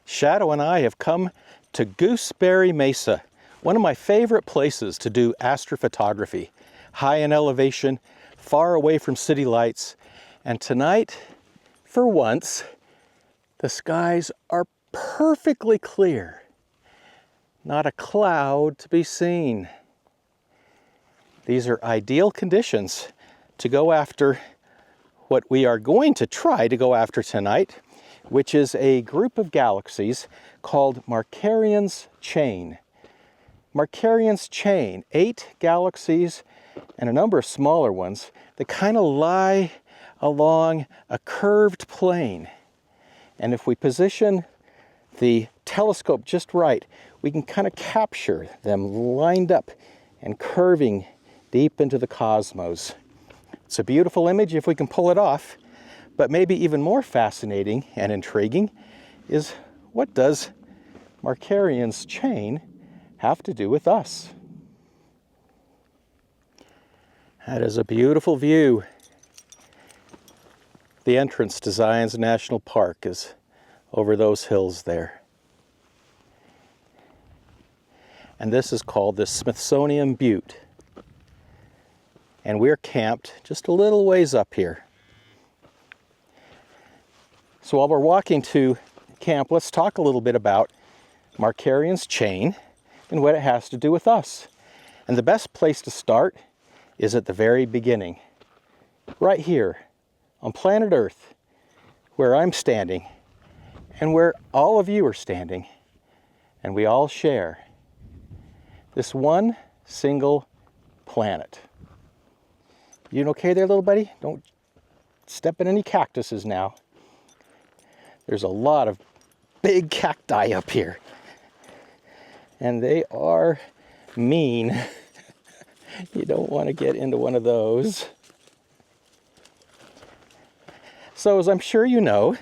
Shadow and I have come to Gooseberry Mesa, one of my favorite places to do astrophotography. High in elevation, far away from city lights, and tonight, for once, the skies are perfectly clear. Not a cloud to be seen. These are ideal conditions to go after what we are going to try to go after tonight, which is a group of galaxies called Markarian's chain. Markarian's chain, 8 galaxies and a number of smaller ones that kind of lie along a curved plane. And if we position the telescope just right, we can kind of capture them lined up and curving deep into the cosmos. It's a beautiful image if we can pull it off, but maybe even more fascinating and intriguing is, what does Markarian's chain have to do with us? That is a beautiful view. The entrance to Zion's National Park is over those hills there. And this is called the Smithsonian Butte. And we're camped just a little ways up here. So while we're walking to camp, let's talk a little bit about Markarian's chain and what it has to do with us. And the best place to start is at the very beginning, right here on planet Earth, where I'm standing and where all of you are standing, and we all share this one single planet. You okay there, little buddy? Don't step in any cactuses now. There's a lot of big cacti up here, and they are mean. You don't want to get into one of those. So, as I'm sure you know,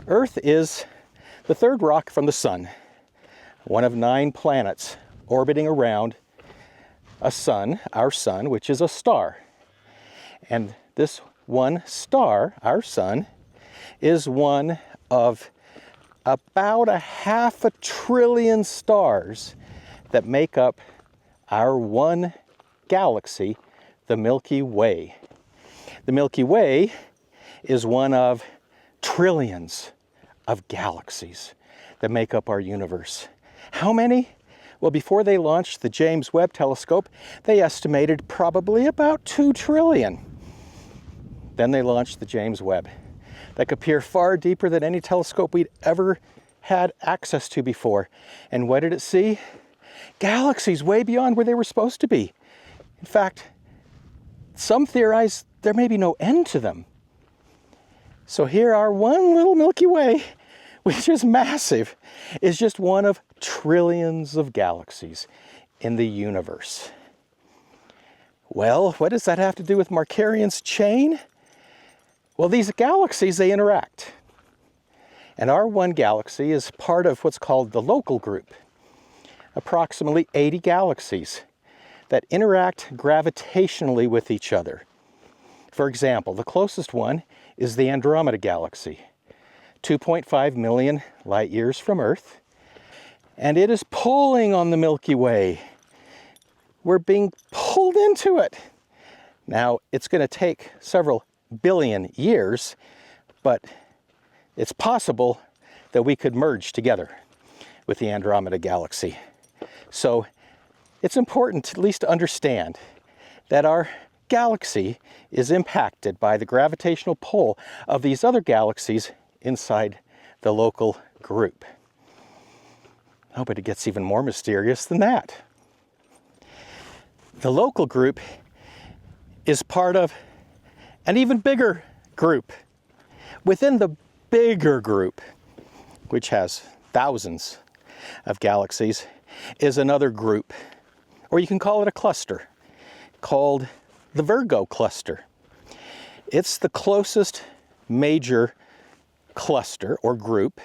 Earth is the third rock from the sun, one of 9 planets orbiting around a sun, our sun, which is a star. And this one star, our sun, is one of about 500 billion stars that make up our one galaxy, the Milky Way. The Milky Way is one of trillions of galaxies that make up our universe. How many? Well, before they launched the James Webb Telescope, they estimated probably about 2 trillion. Then they launched the James Webb, that could peer far deeper than any telescope we'd ever had access to before. And what did it see? Galaxies way beyond where they were supposed to be. In fact, some theorize there may be no end to them. So here our one little Milky Way, which is massive, is just one of trillions of galaxies in the universe. Well, what does that have to do with Markarian's chain? Well, these galaxies, they interact. And our one galaxy is part of what's called the local group. Approximately 80 galaxies that interact gravitationally with each other. For example, the closest one is the Andromeda Galaxy, 2.5 million light years from Earth, and it is pulling on the Milky Way. We're being pulled into it. Now, it's going to take several billion years, but it's possible that we could merge together with the Andromeda Galaxy. So it's important at least to understand that our galaxy is impacted by the gravitational pull of these other galaxies inside the local group. Oh, but it gets even more mysterious than that. The local group is part of an even bigger group. Within the bigger group, which has thousands of galaxies, is another group, or you can call it a cluster, called the Virgo Cluster. It's the closest major cluster or group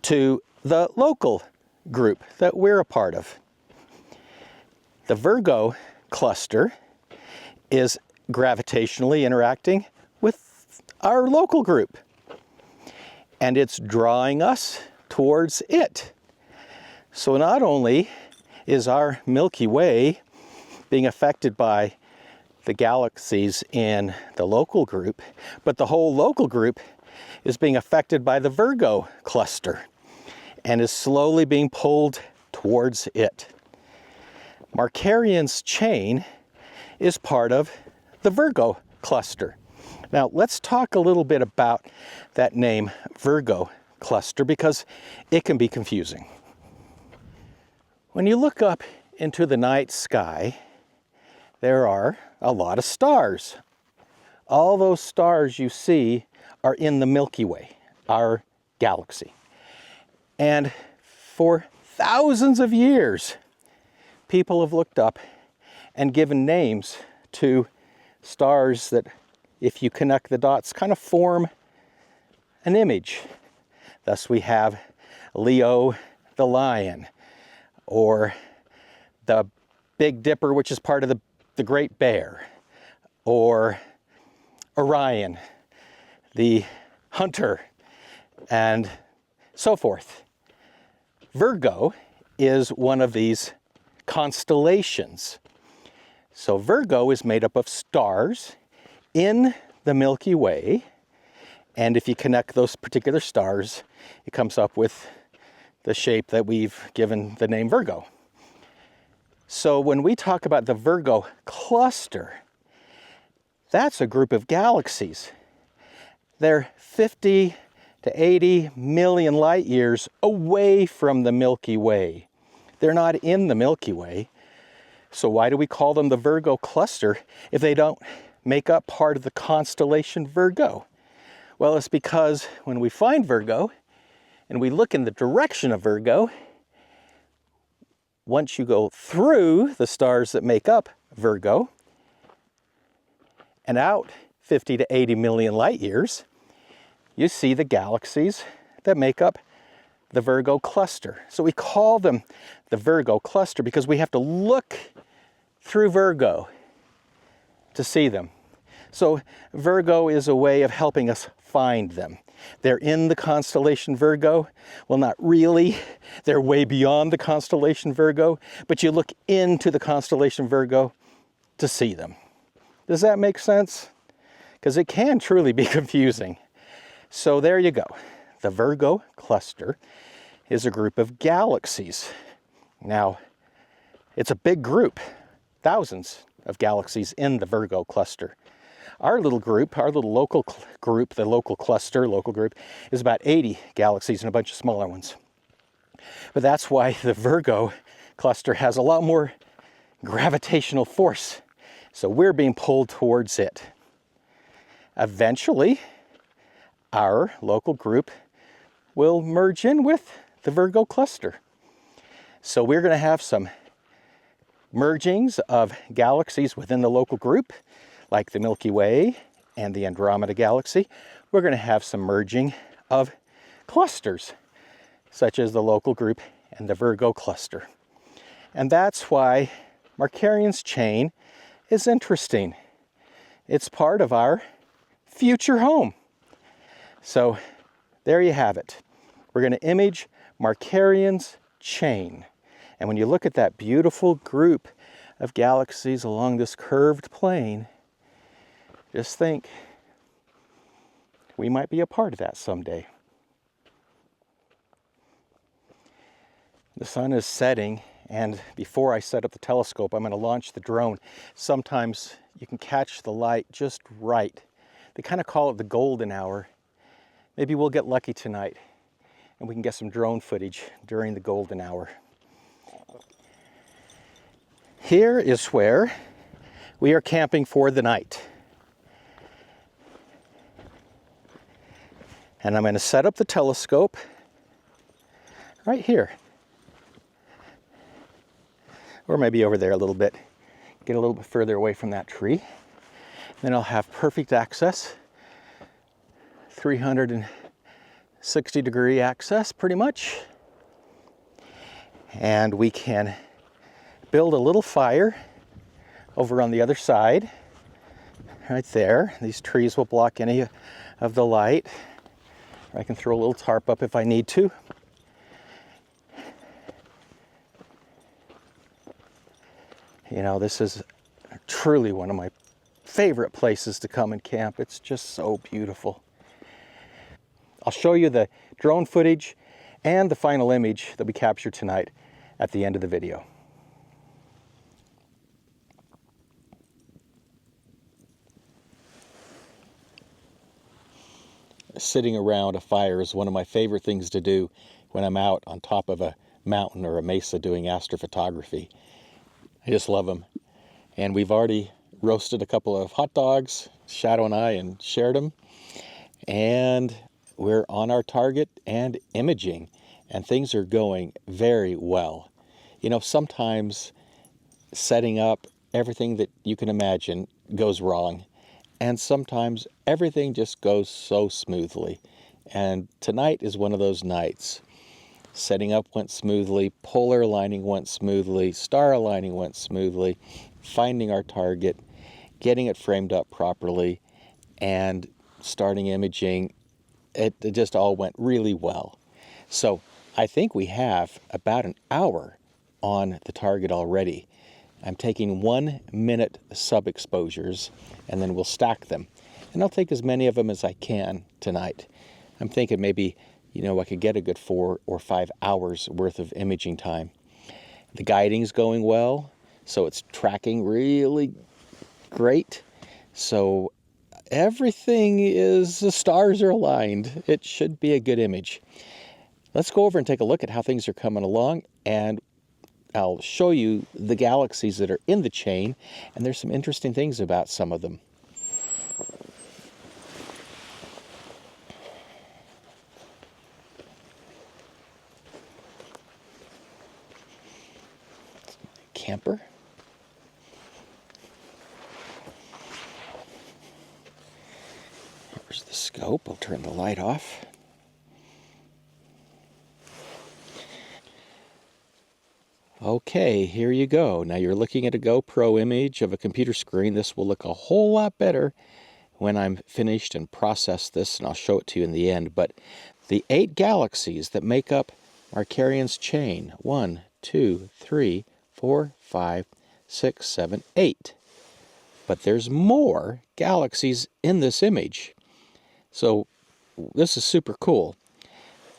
to the local group that we're a part of. The Virgo Cluster is gravitationally interacting with our local group. And it's drawing us towards it. So not only is our Milky Way being affected by the galaxies in the local group, but the whole local group is being affected by the Virgo cluster and is slowly being pulled towards it. Markarian's chain is part of the Virgo cluster. Now let's talk a little bit about that name Virgo cluster, because it can be confusing. When you look up into the night sky, there are a lot of stars. All those stars you see are in the Milky Way, our galaxy. And for thousands of years, people have looked up and given names to stars that, if you connect the dots, kind of form an image. Thus we have Leo the lion, or the Big Dipper, which is part of the Great Bear, or Orion, the hunter, and so forth. Virgo is one of these constellations. So Virgo is made up of stars in the Milky Way, and if you connect those particular stars, it comes up with the shape that we've given the name Virgo. So when we talk about the Virgo cluster, that's a group of galaxies. They're 50 to 80 million light years away from the Milky Way. They're not in the Milky Way. So why do we call them the Virgo cluster if they don't make up part of the constellation Virgo? Well, it's because when we find Virgo and we look in the direction of Virgo, once you go through the stars that make up Virgo and out 50 to 80 million light years, you see the galaxies that make up the Virgo cluster. So we call them the Virgo cluster because we have to look through Virgo to see them. So Virgo is a way of helping us find them. They're in the constellation Virgo. Well, not really. They're way beyond the constellation Virgo, but you look into the constellation Virgo to see them. Does that make sense? Because it can truly be confusing. So there you go. The Virgo cluster is a group of galaxies. Now, it's a big group, thousands of galaxies in the Virgo cluster. Our little group, our little local group, the local cluster, local group, is about 80 galaxies and a bunch of smaller ones. But that's why the Virgo cluster has a lot more gravitational force. So we're being pulled towards it. Eventually, our local group will merge in with the Virgo cluster. So we're going to have some mergings of galaxies within the local group, like the Milky Way and the Andromeda Galaxy. We're going to have some merging of clusters, such as the local group and the Virgo cluster. And that's why Markarian's chain is interesting. It's part of our future home. So there you have it. We're going to image Markarian's chain. And when you look at that beautiful group of galaxies along this curved plane, just think, we might be a part of that someday. The sun is setting, and before I set up the telescope, I'm going to launch the drone. Sometimes you can catch the light just right. They kind of call it the golden hour. Maybe we'll get lucky tonight, and we can get some drone footage during the golden hour. Here is where we are camping for the night. And I'm going to set up the telescope right here. Or maybe over there a little bit. Get a little bit further away from that tree. Then I'll have perfect access. 360-degree access, pretty much. And we can build a little fire over on the other side. Right there. These trees will block any of the light. I can throw a little tarp up if I need to. You know, this is truly one of my favorite places to come and camp. It's just so beautiful. I'll show you the drone footage and the final image that we captured tonight at the end of the video. Sitting around a fire is one of my favorite things to do when I'm out on top of a mountain or a mesa doing astrophotography. I just love them. And we've already roasted a couple of hot dogs, Shadow and I, and shared them. And we're on our target and imaging, and things are going very well. You know, sometimes setting up everything that you can imagine goes wrong, and sometimes everything just goes so smoothly. And tonight is one of those nights. Setting up went smoothly, polar aligning went smoothly, star aligning went smoothly, finding our target, getting it framed up properly, and starting imaging. It just all went really well. So I think we have about an hour on the target already. I'm taking 1 minute sub-exposures, and then we'll stack them. And I'll take as many of them as I can tonight. I'm thinking maybe, you know, I could get a good 4 or 5 hours worth of imaging time. The guiding's going well, so it's tracking really great. So everything is, the stars are aligned. It should be a good image. Let's go over and take a look at how things are coming along, and I'll show you the galaxies that are in the chain, and there's some interesting things about some of them. Camper. Here's the scope. I'll turn the light off. Okay, here you go. Now you're looking at a GoPro image of a computer screen. This will look a whole lot better when I'm finished and process this, and I'll show it to you in the end. But the 8 galaxies that make up Markarian's chain, 1, 2, 3, 4, 5, 6, 7, 8. But there's more galaxies in this image. So this is super cool.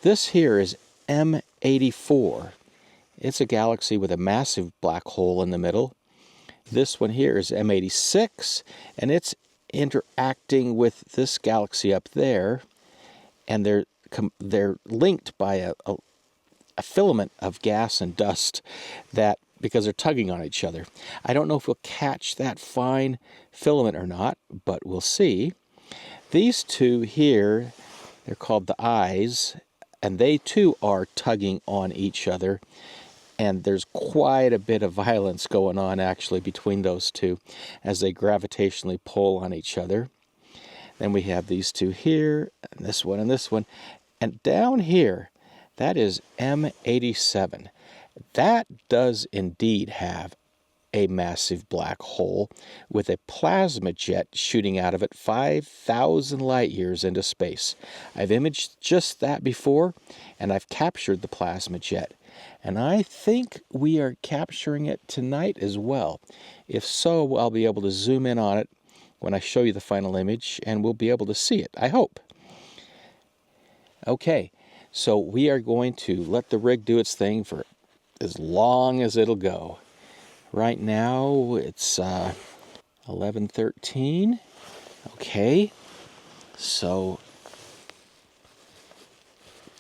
This here is M84. It's a galaxy with a massive black hole in the middle. This one here is M86, and it's interacting with this galaxy up there, and they're linked by a filament of gas and dust that, because they're tugging on each other. I don't know if we'll catch that fine filament or not, but we'll see. These two here, they're called the eyes, and they too are tugging on each other. And there's quite a bit of violence going on actually between those two as they gravitationally pull on each other. Then we have these two here, and this one and this one. And down here, that is M87. That does indeed have a massive black hole with a plasma jet shooting out of it 5,000 light years into space. I've imaged just that before, and I've captured the plasma jet. And I think we are capturing it tonight as well. If so, I'll be able to zoom in on it when I show you the final image, and we'll be able to see it, I hope. Okay, so we are going to let the rig do its thing for as long as it'll go. Right now, it's 11:13. Okay, so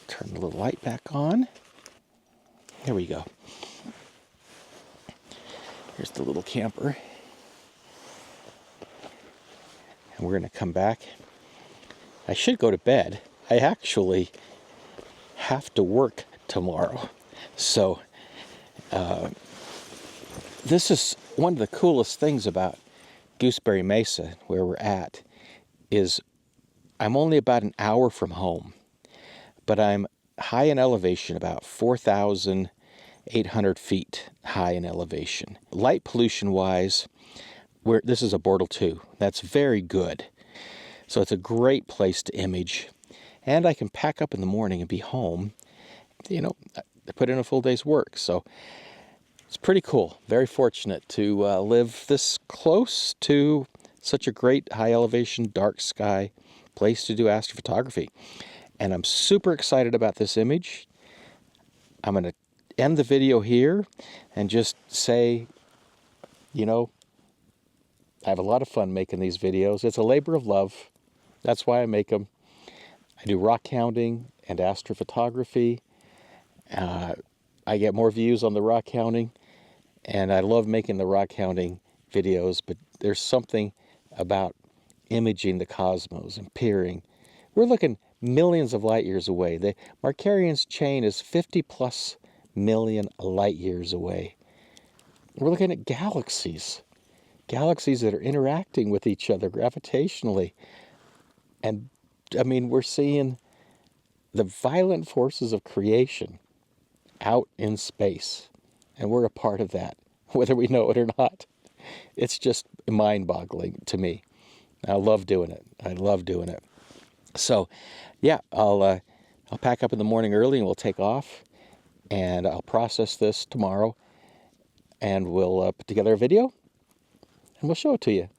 turn the little light back on. There we go. Here's the little camper. And we're going to come back. I should go to bed. I actually have to work tomorrow. So, this is one of the coolest things about Gooseberry Mesa, where we're at, is I'm only about an hour from home, but I'm high in elevation, about 4,800 feet high in elevation. Light pollution-wise, this is a Bortle 2. That's very good. So it's a great place to image. And I can pack up in the morning and be home. You know, I put in a full day's work. So It's pretty cool. Very fortunate to live this close to such a great high elevation, dark sky place to do astrophotography. And I'm super excited about this image. I'm going to end the video here and just say, you know, I have a lot of fun making these videos. It's a labor of love. That's why I make them. I do rock hounding and astrophotography. I get more views on the rock hounding, and I love making the rock hounding videos, but there's something about imaging the cosmos and peering. We're looking millions of light years away. The Markarian's chain is 50 plus million light years away. We're looking at galaxies that are interacting with each other gravitationally. And I mean, we're seeing the violent forces of creation out in space. And we're a part of that, whether we know it or not. It's just mind-boggling to me. I love doing it. I love doing it. So, yeah, I'll pack up in the morning early and we'll take off. And I'll process this tomorrow. And we'll put together a video and we'll show it to you.